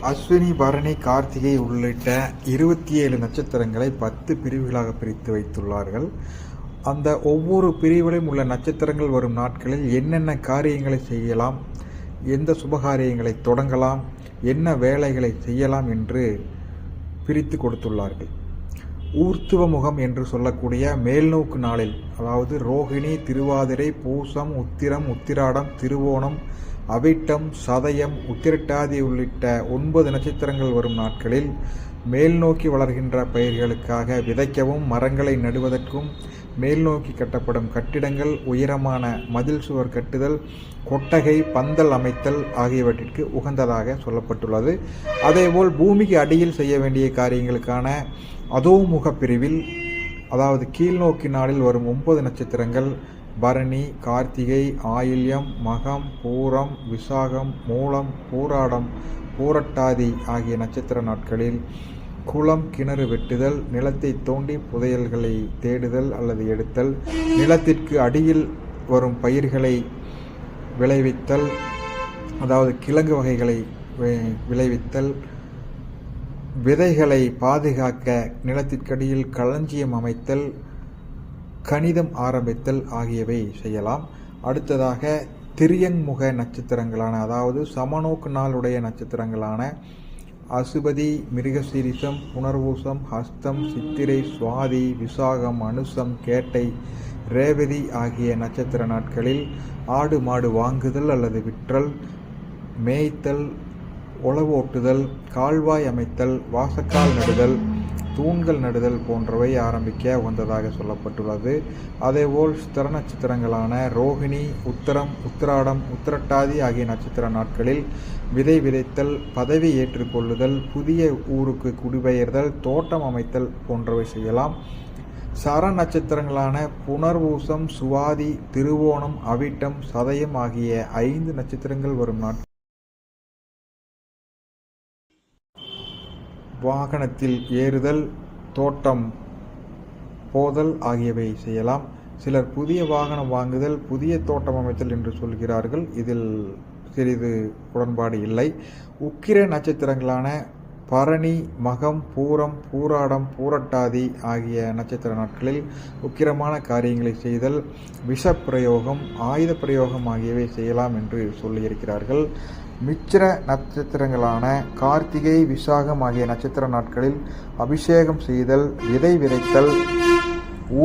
அஸ்வினி, பரணி, கார்த்திகை உள்ளிட்ட 27 நட்சத்திரங்களை 10 பிரிவுகளாக பிரித்து வைத்துள்ளார்கள். அந்த ஒவ்வொரு பிரிவிலும் உள்ள நட்சத்திரங்கள் வரும் நாட்களில் என்னென்ன காரியங்களை செய்யலாம், எந்த சுபகாரியங்களை தொடங்கலாம், என்ன வேலைகளை செய்யலாம் என்று பிரித்து கொடுத்துள்ளார்கள். ஊர்த்துவ முகம் என்று சொல்லக்கூடிய மேல்நோக்கு நாளில், அதாவது ரோகிணி, திருவாதிரை, பூசம், உத்திரம், உத்திராடம், திருவோணம், அவிட்டம், சதயம், உத்திரட்டாதி உள்ளிட்ட 9 நட்சத்திரங்கள் வரும் நாட்களில் மேல்நோக்கி வளர்கின்ற பயிர்களுக்காக விதைக்கவும், மரங்களை நடுவதற்கும், மேல்நோக்கி கட்டப்படும் கட்டிடங்கள், உயரமான மதில் சுவர் கட்டுதல், கொட்டகை, பந்தல் அமைத்தல் ஆகியவற்றிற்கு உகந்ததாக சொல்லப்பட்டுள்ளது. அதேபோல் பூமிக்கு அடியில் செய்ய வேண்டிய காரியங்களுக்கான அதோமுக பிரிவில், அதாவது கீழ்நோக்கி நாளில் வரும் 9 நட்சத்திரங்கள் பரணி, கார்த்திகை, ஆயில்யம், மகம், பூரம், விசாகம், மூலம், பூராடம், பூரட்டாதி ஆகிய நட்சத்திர நாட்களில் குளம், கிணறு வெட்டுதல், நிலத்தை தோண்டி புதையல்களை தேடுதல் அல்லது எடுத்தல், நிலத்திற்கு அடியில் வரும் பயிர்களை விளைவித்தல், அதாவது கிழங்கு வகைகளை விளைவித்தல், விதைகளை பாதுகாக்க நிலத்திற்கடியில் களஞ்சியம் அமைத்தல், கணிதம் ஆரம்பித்தல் ஆகியவை செய்யலாம். அடுத்ததாக திரியன்முக நட்சத்திரங்களான, அதாவது சமநோக்கு நாளுடைய நட்சத்திரங்களான அசுபதி, மிருகசீரிசம், புனர்வூசம், ஹஸ்தம், சித்திரை, சுவாதி, விசாகம், அனுசம், கேட்டை, ரேவதி ஆகிய நட்சத்திர நாட்களில் ஆடு மாடு வாங்குதல் அல்லது விற்றல், மேய்த்தல், உழவோட்டுதல், கால்வாய் அமைத்தல், வாசக்கால் நடுதல், தூண்கள் நடுதல் போன்றவை ஆரம்பிக்க உகந்ததாக சொல்லப்பட்டுள்ளது. அதேபோல் ஸ்திர நட்சத்திரங்களான ரோகிணி, உத்தரம், உத்திராடம், உத்திரட்டாதி ஆகிய நட்சத்திர நாட்களில் விதை விதைத்தல், பதவி ஏற்றுக்கொள்ளுதல், புதிய ஊருக்கு குடிபெயர்தல், தோட்டம் அமைத்தல் போன்றவை செய்யலாம். சர நட்சத்திரங்களான புனர்வூசம், சுவாதி, திருவோணம், அவிட்டம், சதயம் ஆகிய 5 நட்சத்திரங்கள் வரும் நாட்கள் வாகனத்தில் ஏறுதல், தோட்டம் போதல் ஆகியவை செய்யலாம். சிலர் புதிய வாகனம் வாங்குதல், புதிய தோட்டம் அமைத்தல் என்று சொல்கிறார்கள். இதில் சிறிது உடன்பாடு இல்லை. உக்கிர நட்சத்திரங்களான பரணி, மகம், பூரம், பூராடம், பூரட்டாதி ஆகிய நட்சத்திர நாட்களில் உக்கிரமான காரியங்களை செய்தல், விஷப்பிரயோகம், ஆயுத பிரயோகம் ஆகியவை செய்யலாம் என்று சொல்லியிருக்கிறார்கள். மிச்சிர நட்சத்திரங்களான கார்த்திகை, விசாகம் ஆகிய நட்சத்திர நாட்களில் அபிஷேகம் செய்தல், விதை விதைத்தல், ஊர்